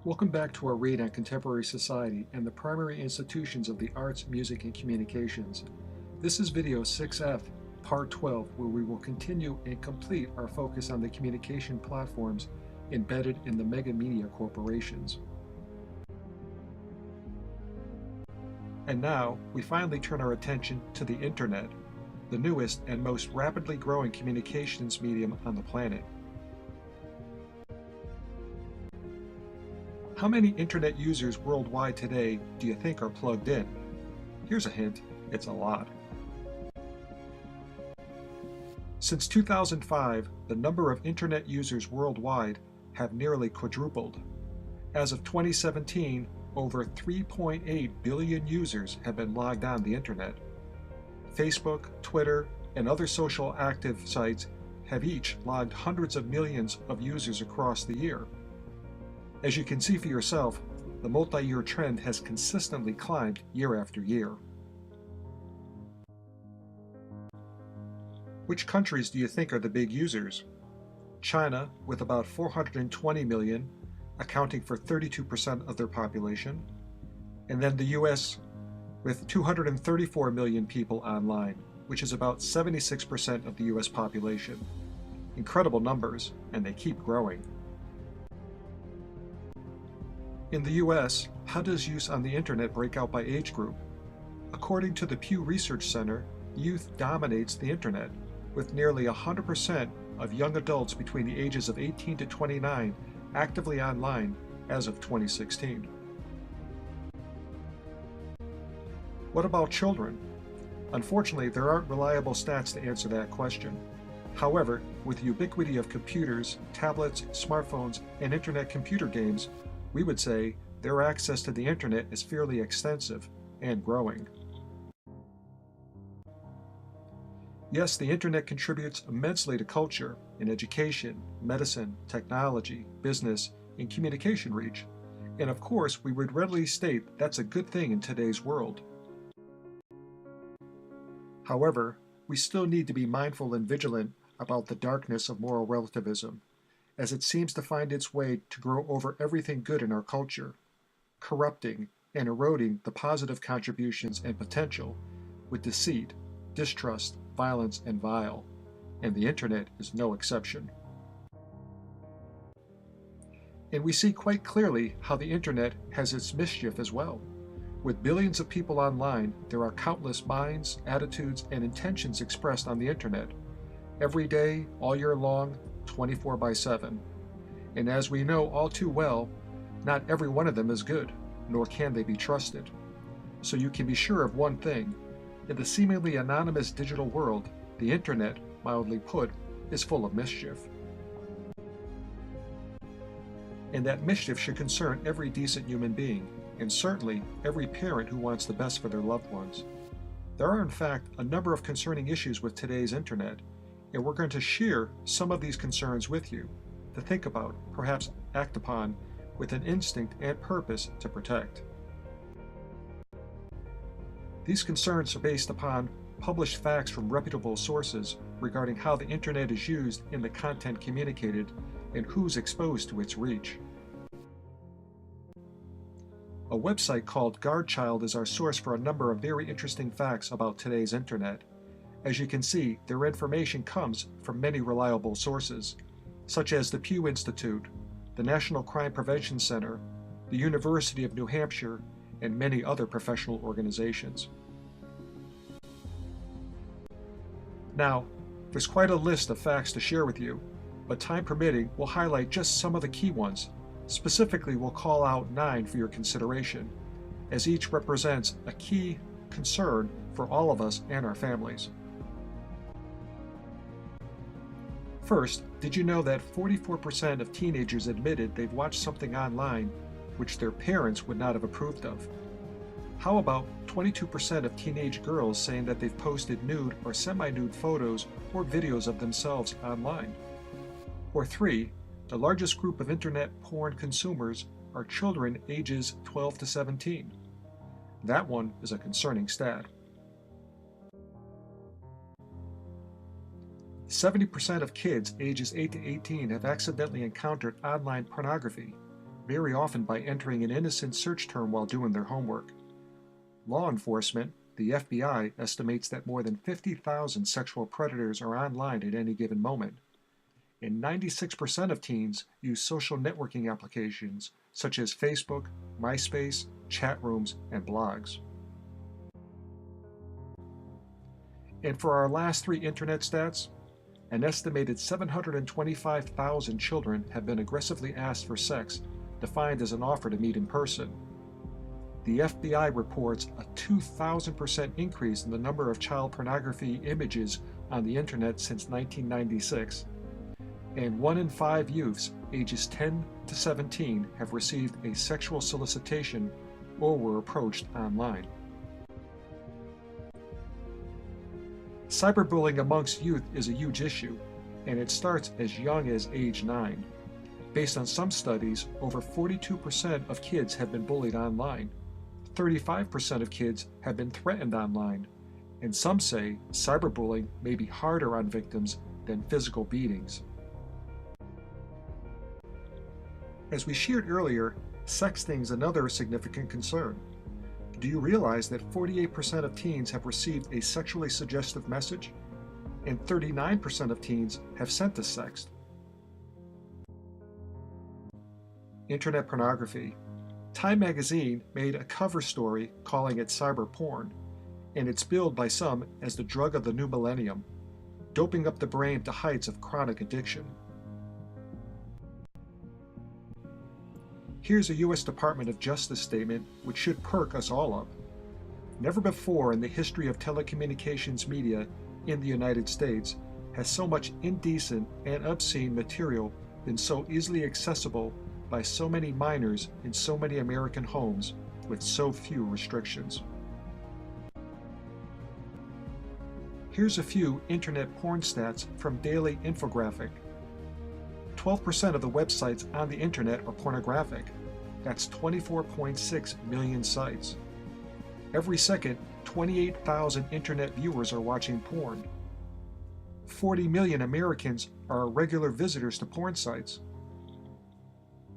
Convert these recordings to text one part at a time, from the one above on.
Welcome back to our read on contemporary society and the primary institutions of the arts, music, and communications. This is video 6F, part 12, where we will continue and complete our focus on the communication platforms embedded in the mega media corporations. And now, we finally turn our attention to the Internet, the newest and most rapidly growing communications medium on the planet. How many Internet users worldwide today do you think are plugged in? Here's a hint, it's a lot. Since 2005, the number of Internet users worldwide have nearly quadrupled. As of 2017, over 3.8 billion users have been logged on the Internet. Facebook, Twitter, and other social active sites have each logged hundreds of millions of users across the year. As you can see for yourself, the multi-year trend has consistently climbed year after year. Which countries do you think are the big users? China, with about 420 million, accounting for 32% of their population, and then the US, with 234 million people online, which is about 76% of the US population. Incredible numbers, and they keep growing. In the US, how does use on the Internet break out by age group? According to the Pew Research Center, youth dominates the Internet, with nearly 100% of young adults between the ages of 18 to 29 actively online as of 2016. What about children? Unfortunately, there aren't reliable stats to answer that question. However, with the ubiquity of computers, tablets, smartphones, and Internet computer games, we would say their access to the Internet is fairly extensive and growing. Yes, the Internet contributes immensely to culture in education, medicine, technology, business, and communication reach. And of course, we would readily state that's a good thing in today's world. However, we still need to be mindful and vigilant about the darkness of moral relativism, as it seems to find its way to grow over everything good in our culture, corrupting and eroding the positive contributions and potential with deceit, distrust, violence, and vile, and the Internet is no exception. And we see quite clearly how the Internet has its mischief as well. With billions of people online, there are countless minds, attitudes, and intentions expressed on the Internet, every day, all year long, 24/7. And as we know all too well, not every one of them is good, nor can they be trusted. So you can be sure of one thing: in the seemingly anonymous digital world, the Internet, mildly put, is full of mischief. And that mischief should concern every decent human being, and certainly every parent who wants the best for their loved ones. There are in fact a number of concerning issues with today's Internet, and we're going to share some of these concerns with you to think about, perhaps act upon, with an instinct and purpose to protect. These concerns are based upon published facts from reputable sources regarding how the Internet is used in the content communicated and who's exposed to its reach. A website called GuardChild is our source for a number of very interesting facts about today's Internet. As you can see, their information comes from many reliable sources, such as the Pew Institute, the National Crime Prevention Center, the University of New Hampshire, and many other professional organizations. Now, there's quite a list of facts to share with you, but time permitting, we'll highlight just some of the key ones. Specifically, we'll call out 9 for your consideration, as each represents a key concern for all of us and our families. First, did you know that 44% of teenagers admitted they've watched something online which their parents would not have approved of? How about 22% of teenage girls saying that they've posted nude or semi-nude photos or videos of themselves online? Or 3, the largest group of Internet porn consumers are children ages 12 to 17. That one is a concerning stat. 70% of kids ages 8 to 18 have accidentally encountered online pornography. very often by entering an innocent search term while doing their homework. Law enforcement, the FBI, estimates that more than 50,000 sexual predators are online at any given moment, and 96% of teens use social networking applications such as Facebook, MySpace, chat rooms, and blogs. And for our last three internet stats, an estimated 725,000 children have been aggressively asked for sex, defined as an offer to meet in person. The FBI reports a 2,000% increase in the number of child pornography images on the internet since 1996, and 1 in 5 youths ages 10 to 17 have received a sexual solicitation or were approached online. Cyberbullying amongst youth is a huge issue, and it starts as young as age 9. Based on some studies, over 42% of kids have been bullied online, 35% of kids have been threatened online, and some say cyberbullying may be harder on victims than physical beatings. As we shared earlier, sexting is another significant concern. Do you realize that 48% of teens have received a sexually suggestive message, and 39% of teens have sent a sext? Internet pornography. Time magazine made a cover story calling it cyber porn, and it's billed by some as the drug of the new millennium, doping up the brain to heights of chronic addiction. Here's a U.S. Department of Justice statement which should perk us all up. Never before in the history of telecommunications media in the United States has so much indecent and obscene material been so easily accessible by so many minors in so many American homes with so few restrictions. Here's a few internet porn stats from Daily Infographic. 12% of the websites on the internet are pornographic. That's 24.6 million sites. Every second, 28,000 internet viewers are watching porn. 40 million Americans are regular visitors to porn sites.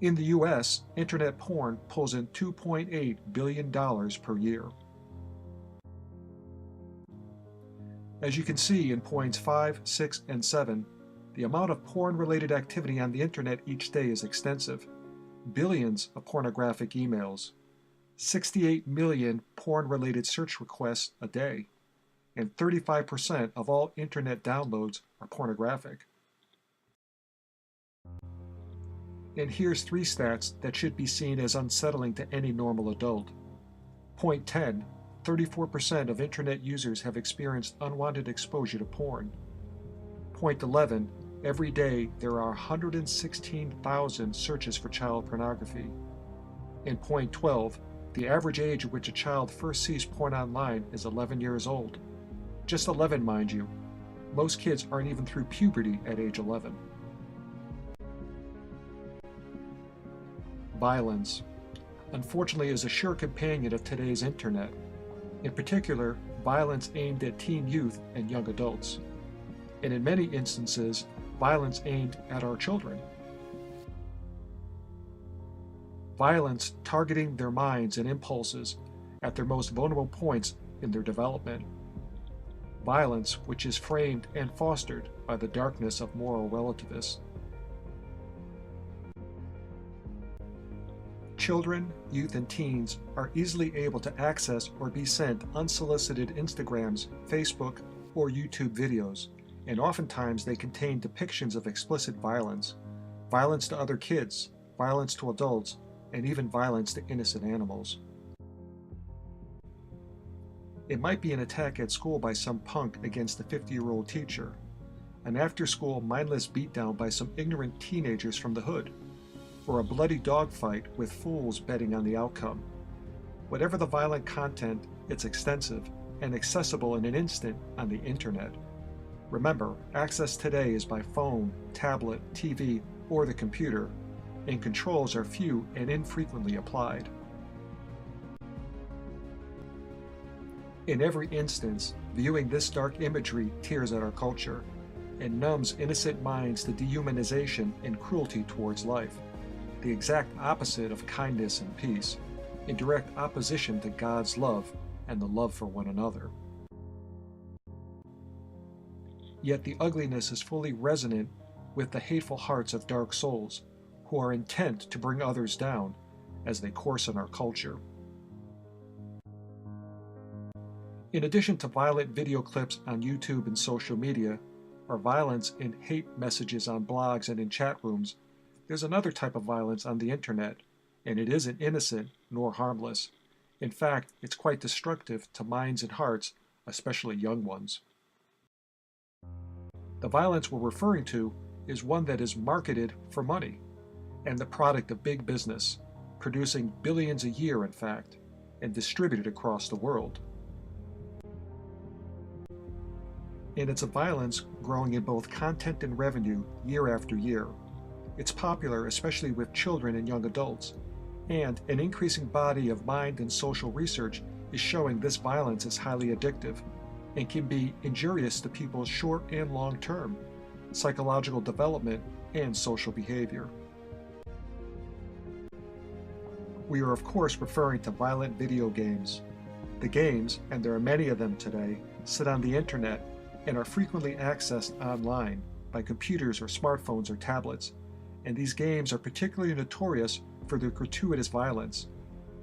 In the US, internet porn pulls in $2.8 billion per year. As you can see in points 5, 6, and 7, the amount of porn-related activity on the internet each day is extensive. Billions of pornographic emails, 68 million porn-related search requests a day, and 35% of all internet downloads are pornographic. And here's 3 stats that should be seen as unsettling to any normal adult. Point 10, 34% of internet users have experienced unwanted exposure to porn. Point 11, every day there are 116,000 searches for child pornography. In point 12, the average age at which a child first sees porn online is 11 years old. Just 11, mind you. Most kids aren't even through puberty at age 11. Violence, unfortunately, is a sure companion of today's internet. In particular, violence aimed at teen youth and young adults. And in many instances, violence aimed at our children. Violence targeting their minds and impulses at their most vulnerable points in their development. Violence which is framed and fostered by the darkness of moral relativists. Children, youth, and teens are easily able to access or be sent unsolicited Instagrams, Facebook, or YouTube videos, and oftentimes they contain depictions of explicit violence, violence to other kids, violence to adults, and even violence to innocent animals. It might be an attack at school by some punk against a 50-year-old teacher, an after-school mindless beatdown by some ignorant teenagers from the hood, or a bloody dogfight with fools betting on the outcome. Whatever the violent content, it's extensive and accessible in an instant on the internet. Remember, access today is by phone, tablet, TV, or the computer, and controls are few and infrequently applied. In every instance, viewing this dark imagery tears at our culture and numbs innocent minds to dehumanization and cruelty towards life. the exact opposite of kindness and peace, in direct opposition to God's love and the love for one another. Yet the ugliness is fully resonant with the hateful hearts of dark souls, who are intent to bring others down as they coarsen our culture. In addition to violent video clips on YouTube and social media, or violence in hate messages on blogs and in chat rooms, there's another type of violence on the internet, and it isn't innocent nor harmless. In fact, it's quite destructive to minds and hearts, especially young ones. The violence we're referring to is one that is marketed for money, and the product of big business, producing billions a year in fact, and distributed across the world. And it's a violence growing in both content and revenue year after year. It's popular especially with children and young adults, and an increasing body of mind and social research is showing this violence is highly addictive and can be injurious to people's short and long-term psychological development and social behavior. We are of course referring to violent video games. The games, and there are many of them today, sit on the internet and are frequently accessed online by computers or smartphones or tablets, and these games are particularly notorious for their gratuitous violence.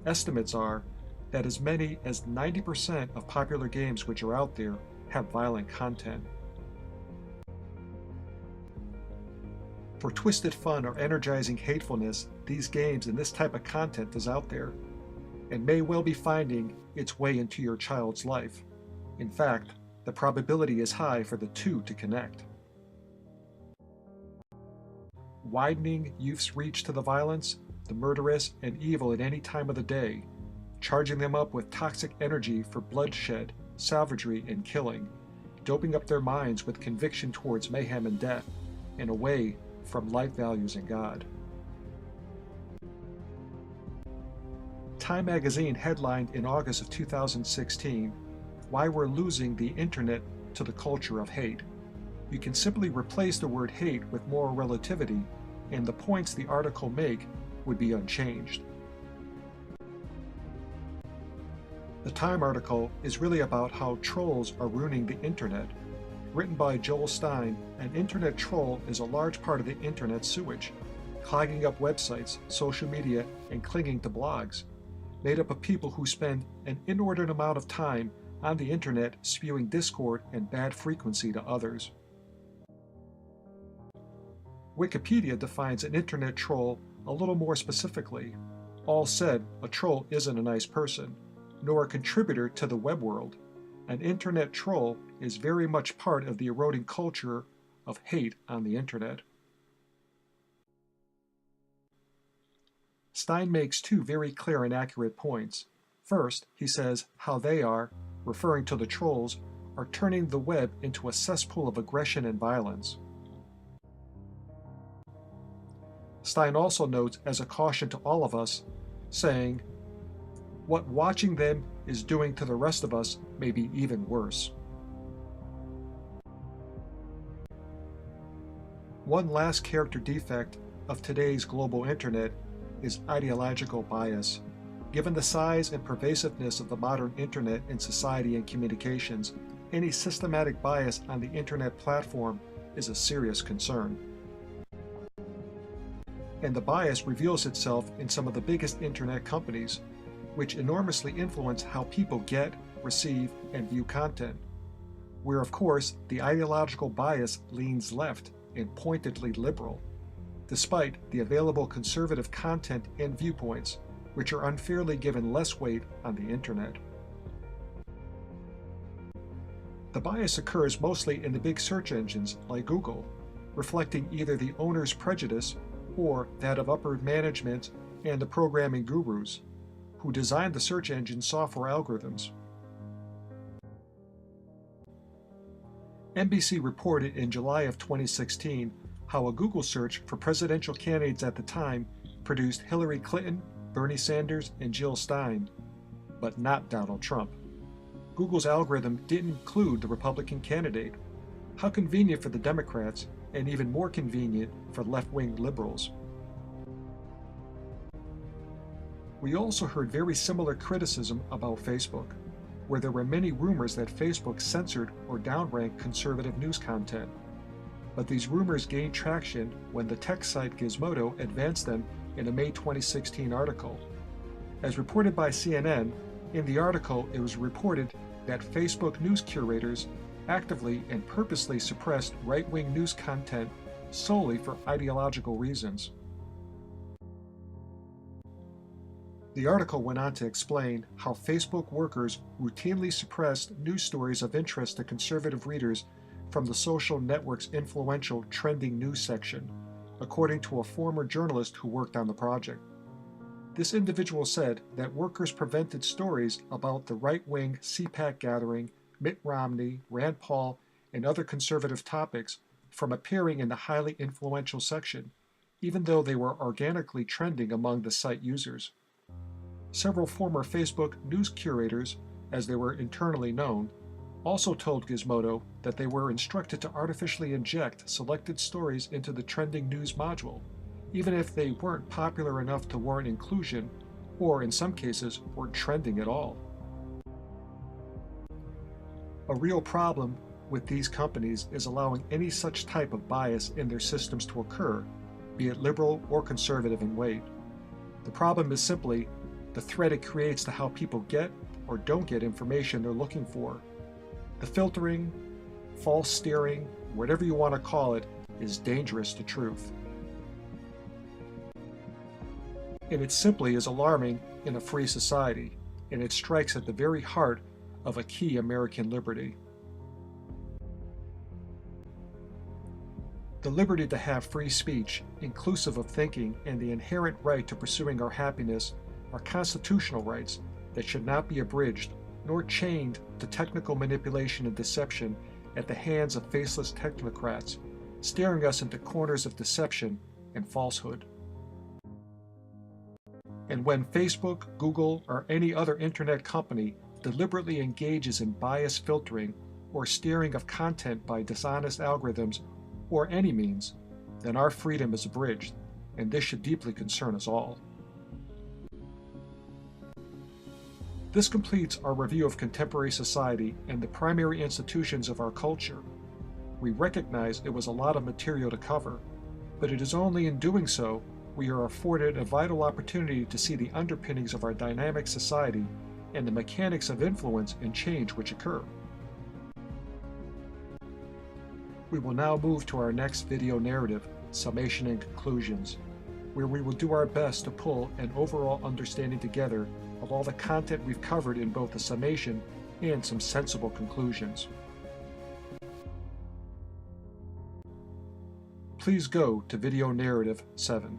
Estimates are that as many as 90% of popular games which are out there have violent content. For twisted fun or energizing hatefulness, these games and this type of content is out there, and may well be finding its way into your child's life. In fact, the probability is high for the two to connect. Widening youth's reach to the violence, the murderous, and evil at any time of the day, charging them up with toxic energy for bloodshed, savagery, and killing, doping up their minds with conviction towards mayhem and death, and away from life values and God. Time magazine headlined in August of 2016, "Why We're Losing the Internet to the Culture of Hate." You can simply replace the word hate with moral relativity, and the points the article make would be unchanged. The Time article is really about how trolls are ruining the internet. Written by Joel Stein, an internet troll is a large part of the internet sewage, clogging up websites, social media, and clinging to blogs, made up of people who spend an inordinate amount of time on the internet spewing discord and bad frequency to others. Wikipedia defines an internet troll a little more specifically. All said, a troll isn't a nice person, nor a contributor to the web world. An internet troll is very much part of the eroding culture of hate on the internet. Stein makes two very clear and accurate points. First, he says how they are, referring to the trolls, are turning the web into a cesspool of aggression and violence. Stein also notes as a caution to all of us, saying, "What watching them is doing to the rest of us may be even worse." One last character defect of today's global internet is ideological bias. Given the size and pervasiveness of the modern internet in society and communications, any systematic bias on the internet platform is a serious concern. And the bias reveals itself in some of the biggest internet companies, which enormously influence how people get, receive, and view content, where of course the ideological bias leans left and pointedly liberal, despite the available conservative content and viewpoints, which are unfairly given less weight on the internet. The bias occurs mostly in the big search engines like Google, reflecting either the owner's prejudice or that of upper management and the programming gurus, who designed the search engine software algorithms. NBC reported in July of 2016 how a Google search for presidential candidates at the time produced Hillary Clinton, Bernie Sanders, and Jill Stein, but not Donald Trump. Google's algorithm didn't include the Republican candidate. How convenient for the Democrats, and even more convenient for left-wing liberals. We also heard very similar criticism about Facebook, where there were many rumors that Facebook censored or downranked conservative news content. But these rumors gained traction when the tech site Gizmodo advanced them in a May 2016 article. As reported by CNN, in the article it was reported that Facebook news curators actively and purposely suppressed right-wing news content solely for ideological reasons. The article went on to explain how Facebook workers routinely suppressed news stories of interest to conservative readers from the social network's influential trending news section, according to a former journalist who worked on the project. This individual said that workers prevented stories about the right-wing CPAC gathering, Mitt Romney, Rand Paul, and other conservative topics from appearing in the highly influential section, even though they were organically trending among the site users. Several former Facebook news curators, as they were internally known, also told Gizmodo that they were instructed to artificially inject selected stories into the trending news module, even if they weren't popular enough to warrant inclusion, or in some cases weren't trending at all. A real problem with these companies is allowing any such type of bias in their systems to occur, be it liberal or conservative in weight. The problem is simply the threat it creates to how people get or don't get information they're looking for. The filtering, false steering, whatever you want to call it, is dangerous to truth. And it simply is alarming in a free society, and it strikes at the very heart of a key American liberty. The liberty to have free speech, inclusive of thinking, and the inherent right to pursuing our happiness are constitutional rights that should not be abridged nor chained to technical manipulation and deception at the hands of faceless technocrats, steering us into corners of deception and falsehood. And when Facebook, Google, or any other internet company deliberately engages in bias filtering or steering of content by dishonest algorithms or any means, then our freedom is abridged, and this should deeply concern us all. This completes our review of contemporary society and the primary institutions of our culture. We recognize it was a lot of material to cover, but it is only in doing so we are afforded a vital opportunity to see the underpinnings of our dynamic society and the mechanics of influence and change which occur. We will now move to our next video narrative, Summation and Conclusions, where we will do our best to pull an overall understanding together of all the content we've covered in both the summation and some sensible conclusions. Please go to video narrative 7.